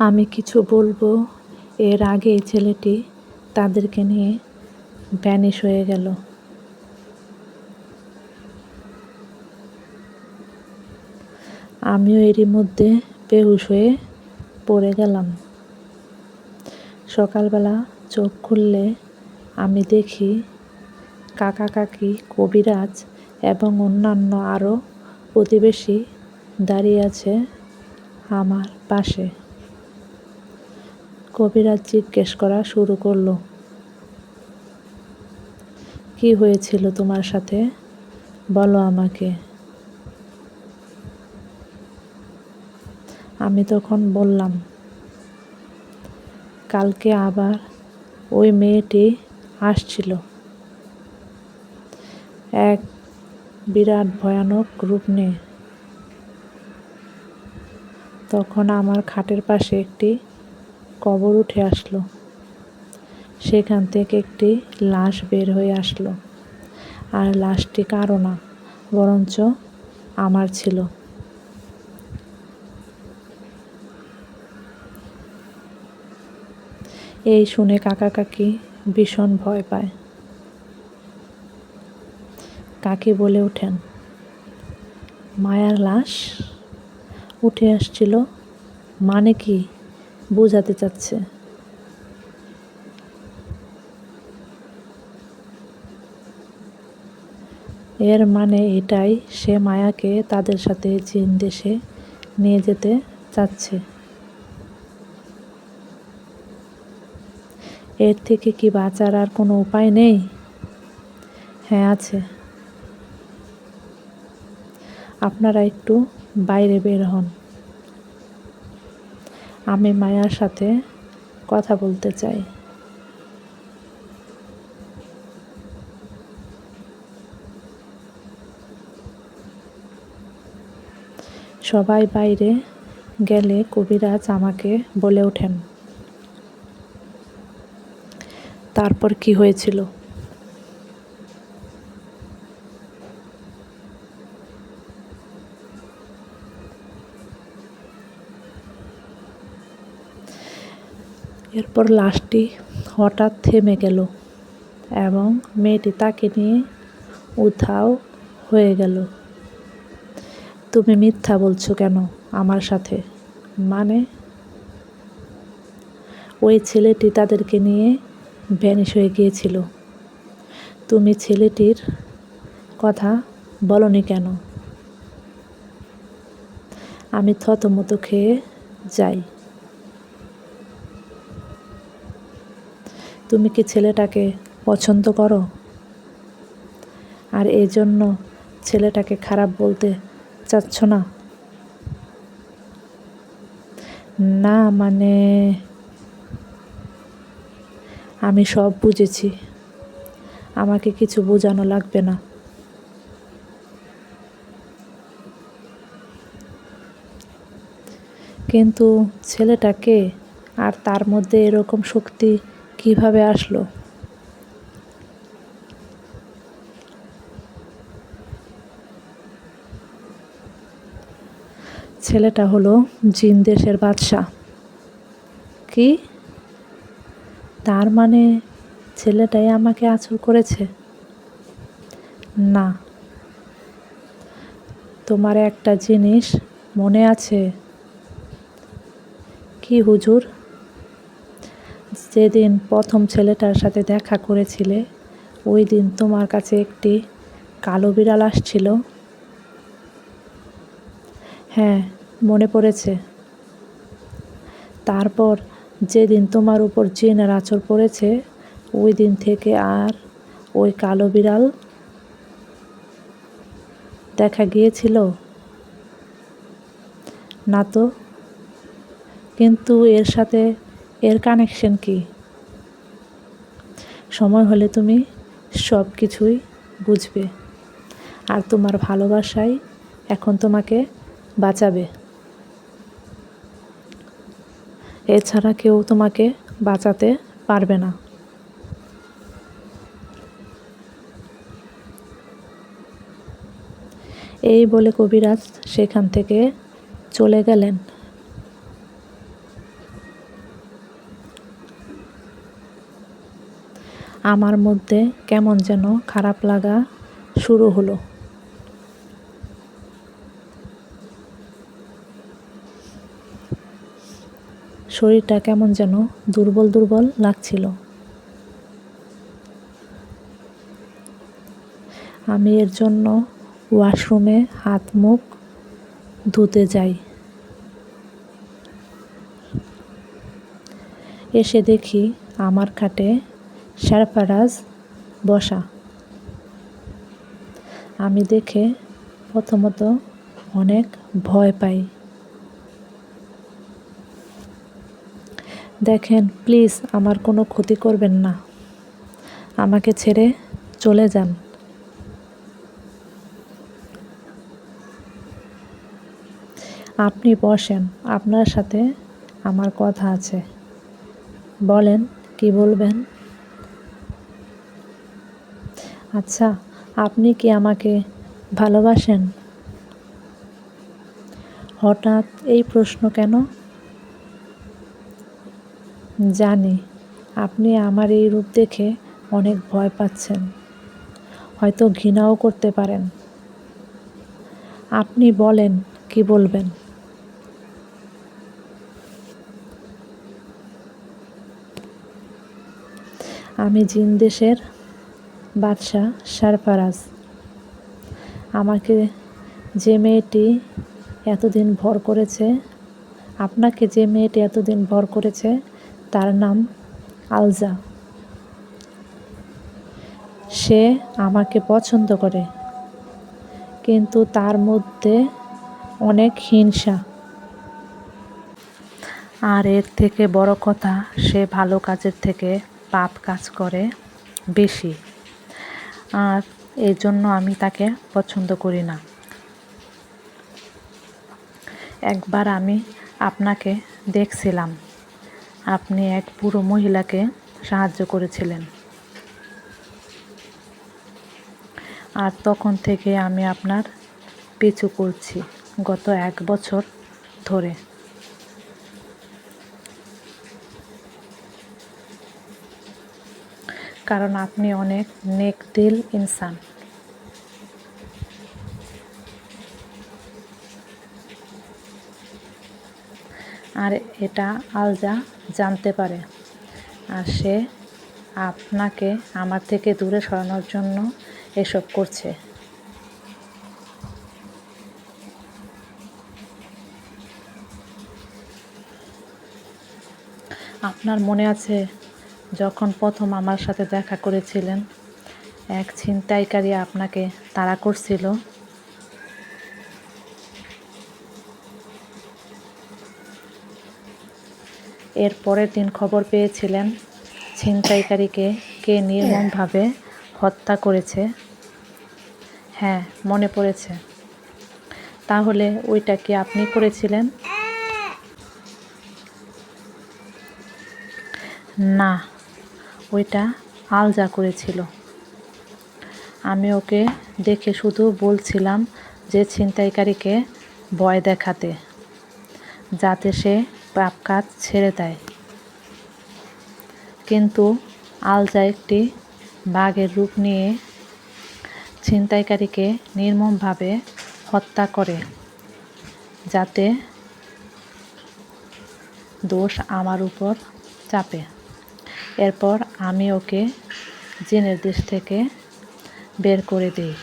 আমি কিছু বলবো এর আগে ছেলেটি তাদেরকে নিয়ে ভ্যানিশ হয়ে গেল। আমিও এরই মধ্যে বেহুশ হয়ে পড়ে গেলাম। সকালবেলা চোখ খুললে আমি দেখি কাকা কাকি, কবিরাজ এবং অন্যান্য আরও প্রতিবেশী দাঁড়িয়ে আছে আমার পাশে। কবিরাজ জিজ্ঞেস করা শুরু করলো, কি হয়েছিল তোমার সাথে, বলো আমাকে। আমি তখন বললাম, কালকে আবার ওই মেয়েটি আসছিল, এক বিরাট ভয়ানক রূপ নিয়ে। তখন আমার খাটের পাশে একটি কবর উঠে আসলো, সেখান থেকে একটি লাশ বের হয়ে আসলো, আর লাশটি কারো না, বরঞ্চ আমার ছিল। এই শুনে কাকা কাকি ভীষণ ভয় পায়। কাকি বলে ওঠেন, মায়ার লাশ উঠে আসছিল মানে কি বোঝাতে চাচ্ছে? এর মানে এটাই, সে মায়াকে তাদের সাথে জিন দেশে নিয়ে যেতে চাচ্ছে। এর থেকে কি বাঁচার আর কোনো উপায় নেই? হ্যাঁ আছে। আপনারা একটু বাইরে বের হন, আমি মায়ার সাথে কথা বলতে চাই। সবাই বাইরে গেলে কবিরাজ আমাকে বলে ওঠেন, তারপর কি হয়েছিল? এরপর লাশটি হঠাৎ থেমে গেল এবং মেয়েটি তাকে নিয়ে উধাও হয়ে গেল। তুমি মিথ্যা বলছো কেন আমার সাথে? মানে ওই ছেলেটি তাদেরকে নিয়ে ভ্যানিশ হয়ে গিয়েছিল, তুমি ছেলেটির কথা বলনি কেন? আমি থতমত খেয়ে যাই। তুমি কি ছেলেটাকে পছন্দ করো, আর এই জন্য ছেলেটাকে খারাপ বলতে চাচ্ছ না? না মানে আমি সব বুঝেছি, আমাকে কিছু বোঝানো লাগবে না। কিন্তু ছেলেটাকে, আর তার মধ্যে এরকম শক্তি কিভাবে আসলো? ছেলেটা হলো জিন দেশের বাদশা। কি? তার মানে ছেলেটাই আমাকে আঁচল করেছে? না। তোমার একটা জিনিস মনে আছে? কি হুজুর? যেদিন প্রথম ছেলেটার সাথে দেখা করেছিলে, ওই দিন তোমার কাছে একটি কালো বিড়াল আসছিল। হ্যাঁ, মনে পড়েছে। তারপর যেদিন তোমার উপর জিনের আঁচড় পড়েছে, ওই দিন থেকে আর ওই কালো বিড়াল দেখা গিয়েছিল? না তো। কিন্তু এর সাথে এর কানেকশন কি? সময় হলে তুমি সব কিছুই বুঝবে, আর তোমার ভালোবাসাই এখন তোমাকে বাঁচাবে। এছাড়া কেউ তোমাকে বাঁচাতে পারবে না। এই বলে কবিরাজ সেখান থেকে চলে গেলেন। আমার মধ্যে কেমন যেন খারাপ লাগা শুরু হলো। শরীরটা কেমন যেন দুর্বল দুর্বল লাগছিল। আমি এর জন্য ওয়াশরুমে হাত মুখ ধুতে যাই। এসে দেখি আমার খাটে সরফরাজ বসা। আমি দেখে প্রথমত অনেক ভয় পাই। দেখেন, প্লিজ আমার কোনো ক্ষতি করবেন না, আমাকে ছেড়ে চলে যান। আপনি বসেন, আপনার সাথে আমার কথা আছে, বলেন কি বলবেন। আচ্ছা, আপনি কি আমাকে ভালোবাসেন? হঠাৎ এই প্রশ্ন কেন? জানি আপনি আমার এই রূপ দেখে অনেক ভয় পাচ্ছেন, হয়তো ঘৃণাও করতে পারেন। আপনি বলেন কি বলবেন। আমি জিন দেশের বাদশাহ সরফরাজ। আমাকে যে মেয়েটি এতদিন ভর করেছে, আপনাকে যে মেয়েটি এতদিন ভর করেছে, তার নাম আলজা। সে আমাকে পছন্দ করে, কিন্তু তার মধ্যে অনেক হিংসা। আর এর থেকে বড় কথা, সে ভালো কাজের থেকে পাপ কাজ করে বেশি। আর এই জন্য আমি তাকে পছন্দ করি না। একবার আমি আপনাকে দেখছিলাম, আপনি এক বুড়ো মহিলাকে সাহায্য করেছিলেন। আর তখন থেকে আমি আপনার পিছু করছি গত 1 বছর ধরে। কারণ আপনি অনেক নেক দিল ইনসান। আর এটা আলজা জানতে পারে, আর সে আপনাকে আমার থেকে দূরে সরানোর জন্য এসব করছে। আপনার মনে আছে যখন প্রথম আমার সাথে দেখা করেছিলেন, এক ছিনতাইকারী আপনাকে তাড়া করছিল। এর পরের দিন খবর পেয়েছিলেন ছিনতাইকারীকে কে নির্মমভাবে হত্যা করেছে। হ্যাঁ, মনে পড়েছে। তাহলে ওইটা কি আপনি করেছিলেন? না, ওইটা আলজা করেছিল। আমি ওকে দেখে শুধু বলছিলাম যে ছিনতাইকারীকে ভয় দেখাতে, যাতে সে পাপ কাজ ছেড়ে দেয়। কিন্তু আলজা একটি বাঘের রূপ নিয়ে ছিনতাইকারীকে নির্মমভাবে হত্যা করে, যাতে দোষ আমার উপর চাপে। এরপর আমি ওকে জিনের দেশ থেকে বের করে দিই।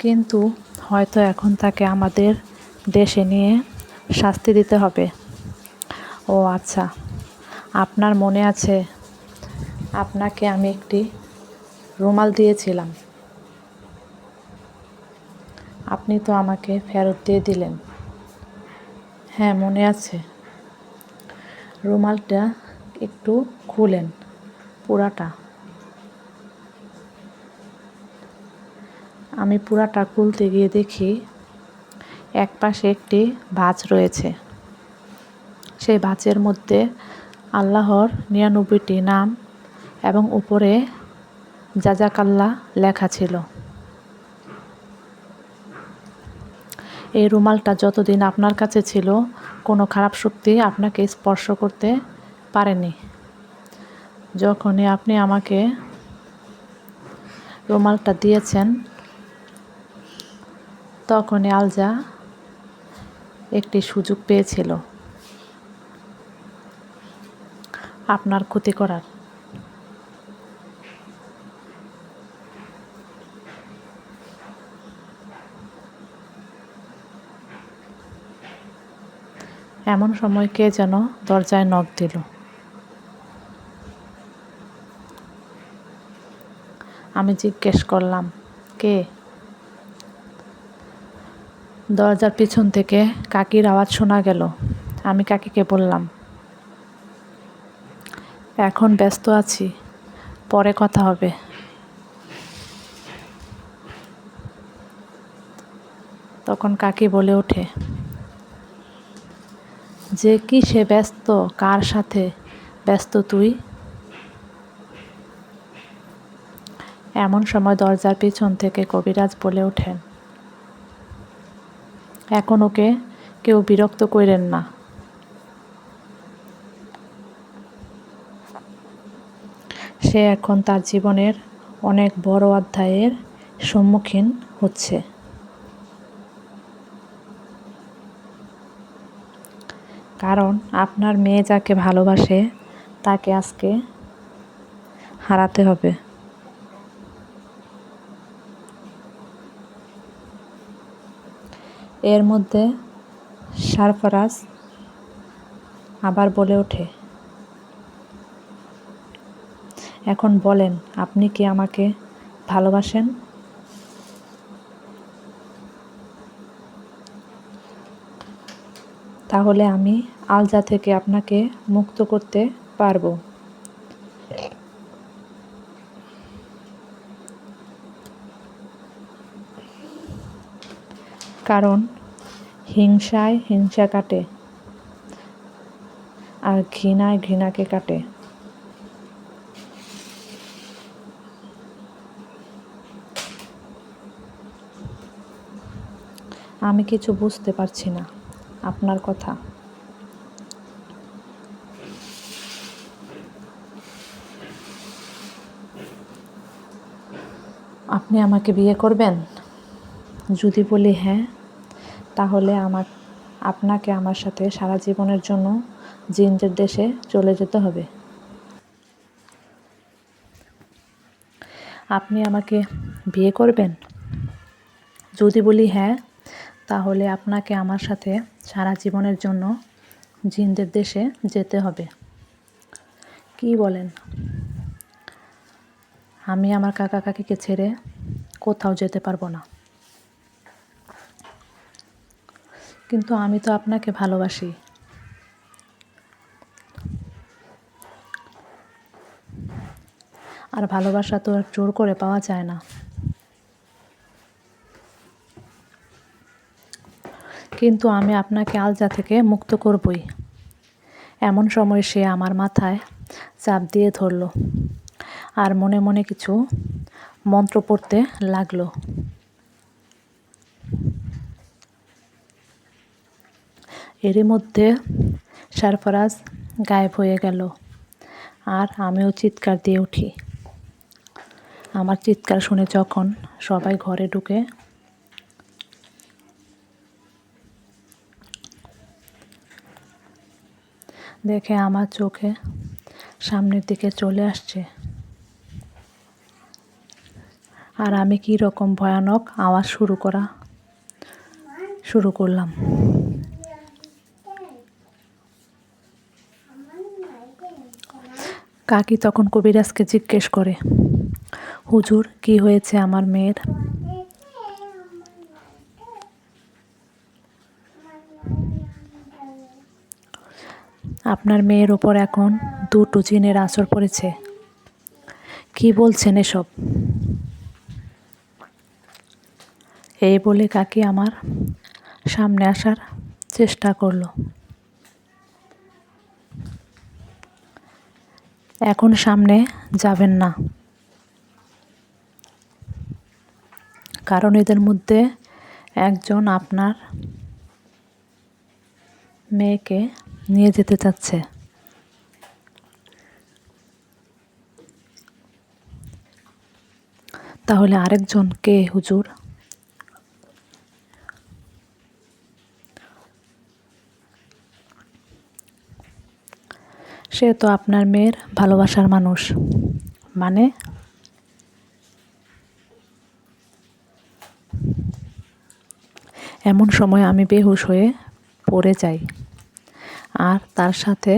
কিন্তু হয়তো এখন তাকে আমাদের দেশে নিয়ে শাস্তি দিতে হবে। ও আচ্ছা, আপনার মনে আছে আপনাকে আমি একটি রুমাল দিয়েছিলাম, আপনি তো আমাকে ফেরত দিয়ে দিলেন। হ্যাঁ, মনে আছে। রুমালটা একটু খুলেন, পুরাটা। আমি পুরাটা খুলতে গিয়ে দেখি এক পাশে একটি ভাঁজ রয়েছে। সেই ভাঁজের মধ্যে আল্লাহর 99টি নাম এবং উপরে জাজাকাল্লাহ লেখা ছিল। এই রুমালটা যতদিন আপনার কাছে ছিল কোনো খারাপ শক্তি আপনাকে স্পর্শ করতে পারেনি। যখনই আপনি আমাকে রুমালটা দিয়েছেন তখনই আলজা একটি সুযোগ পেয়েছিল আপনার ক্ষতি করার। এমন সময় কে যেন দরজায় নক দিল। আমি জিজ্ঞেস করলাম, কে? দরজার পিছন থেকে কাকির আওয়াজ শোনা গেল। আমি কাকিকে বললাম, এখন ব্যস্ত আছি, পরে কথা হবে। তখন কাকি বলে ওঠে যে, কিসে ব্যস্ত, কার সাথে ব্যস্ত তুই? এমন সময় দরজার পিছন থেকে কবিরাজ বলে ওঠেন, এখন ওকে কেউ বিরক্ত কইরেন না। সে এখন তার জীবনের অনেক বড় অধ্যায়ের সম্মুখীন হচ্ছে। কারণ আপনার মেয়ে যাকে ভালোবাসে তাকে আজকে হারাতে হবে। এর মধ্যে সরফরাজ আবার বলে ওঠে, এখন বলেন, আপনি কি আমাকে ভালোবাসেন? তাহলে আমি আলজা থেকে আপনাকে মুক্ত করতে পারবো। কারণ হিংসায় হিংসা কাটে, আর ঘৃণায় ঘৃণাকে কাটে। আমি কিছু বুঝতে পারছি না আপনার কথা। আপনি আমাকে বিয়ে করবেন? যদি বলি হ্যাঁ, তাহলে আপনাকে আমার সাথে সারা জীবনের জন্য জিনদের দেশে চলে যেতে হবে। আপনি আমাকে বিয়ে করবেন? যদি বলি হ্যাঁ, তাহলে আপনাকে আমার সাথে সারা জীবনের জন্য জিনদের দেশে যেতে হবে। কি বলেন? আমি আমার কাকা কাকিকে ছেড়ে কোথাও যেতে পারবো না। কিন্তু আমি তো আপনাকে ভালোবাসি। আর ভালোবাসা তো আর জোর করে পাওয়া যায় না। কিন্তু আমি আপনাকে আলজা থেকে মুক্ত করবই। এমন সময় সে আমার মাথায় চাপ দিয়ে ধরল আর মনে মনে কিছু মন্ত্র পড়তে লাগলো। এরই মধ্যে সরফরাজ গায়েব হয়ে গেল আর আমিও চিৎকার দিয়ে উঠি। আমার চিৎকার শুনে যখন সবাই ঘরে ঢুকে, দেখে আমার চোখে সামনের দিকে চলে আসছে আর আমি কি রকম ভয়ানক আওয়াজ শুরু করলাম। কাকি তখন কবিরাজকে জিজ্ঞেস করে, হুজুর, কি হয়েছে আমার মেয়ের? আপনার মেয়ের ওপর এখন 2টো জিনের আসর পড়েছে। কি বলছেন এসব? এই বলে কাকি আমার সামনে আসার চেষ্টা করলো। এখন সামনে যাবেন না, কারণ এদের মধ্যে একজন আপনার মেয়েকে নিয়ে যেতে চাচ্ছে। তাহলে আরেকজন কে হুজুর? সে তো আপনার মেয়ের ভালোবাসার মানুষ। মানে? এমন সময় আমি বেহুশ হয়ে পড়ে যাই, আর তার সাথে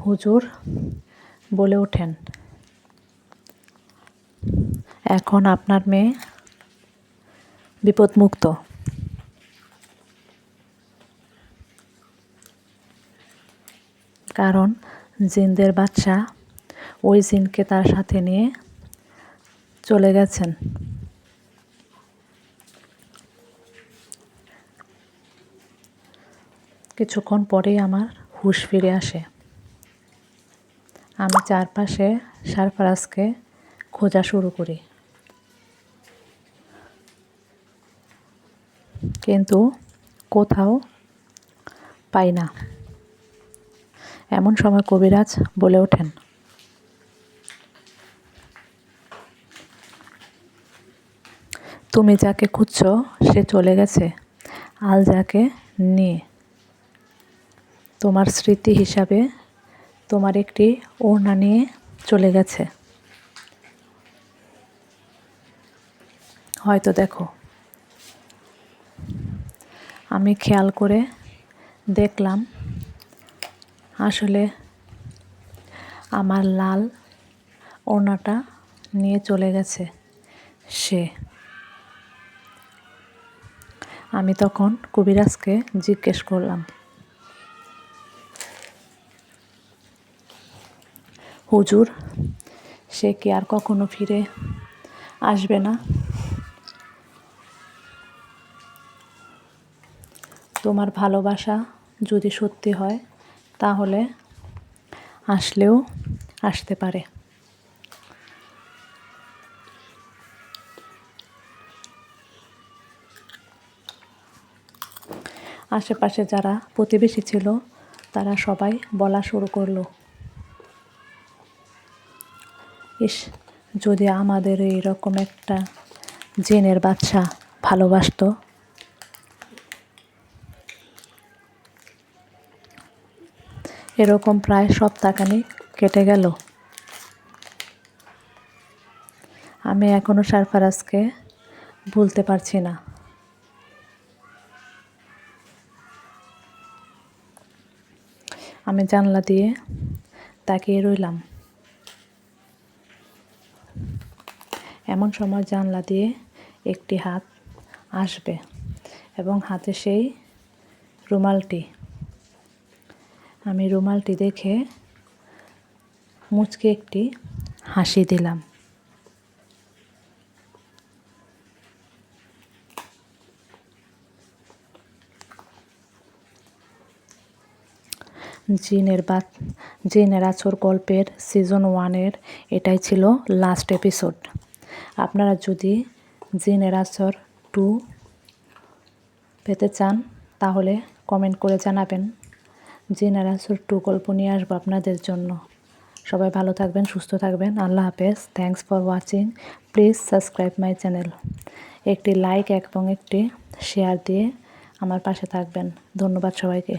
হুজুর বলে ওঠেন, এখন আপনার মেয়ে বিপদমুক্ত। কারণ জিনদের বাদশা ওই জিনকে তার সাথে নিয়ে চলে গেছেন। কিছুক্ষণ পরেই আমার হুঁশ ফিরে আসে। আমি চারপাশে সারফারাজকে খোঁজা শুরু করি, কিন্তু কোথাও পাই না। এমন সময় কবিরাজ বলে ওঠেন, তুমি যাকে খুঁজছ সে চলে গেছে আলজাকে নিয়ে। তোমার স্মৃতি হিসাবে তোমার একটি ওড়না নিয়ে চলে গেছে। হয়তো দেখো। আমি খেয়াল করে দেখলাম, আসলে আমার লাল ওড়নাটা নিয়ে চলে গেছে সে। আমি তখন কবিরাজকে জিজ্ঞেস করলাম, হুজুর, সে কি আর কখনো ফিরে আসবে না? তোমার ভালোবাসা যদি সত্যি হয় তাহলে আসলেও আসতে পারে। আশেপাশে যারা প্রতিবেশী ছিল তারা সবাই বলা শুরু করলো, ইস, যদি আমাদের এইরকম একটা জিনের বাচ্চা ভালোবাসতো। এরকম প্রায় সপ্তাহখানেক কেটে গেল। আমি এখনো সারফারাজকে ভুলতে পারছি না। আমি জানলা দিয়ে তাকিয়ে রইলাম। এমন সময় জানলা দিয়ে একটি হাত আসবে এবং হাতে সেই রুমালটি। আমি রুমালটি দেখে মুচকে একটি হাসি দিলাম। জিনের আছর গল্পের সিজন 1-এর এটাই ছিল লাস্ট এপিসোড। আপনারা যদি জিনের আছর 2 পেতে চান তাহলে কমেন্ট করে জানাবেন। জিনের আছর 2 গল্প নিয়ে আসবো আপনাদের জন্য। সবাই ভালো থাকবেন, সুস্থ থাকবেন। আল্লাহ হাফেজ। Thanks for watching. Please subscribe my channel. একটি লাইক এবং একটি শেয়ার দিয়ে আমার পাশে থাকবেন। ধন্যবাদ সবাইকে।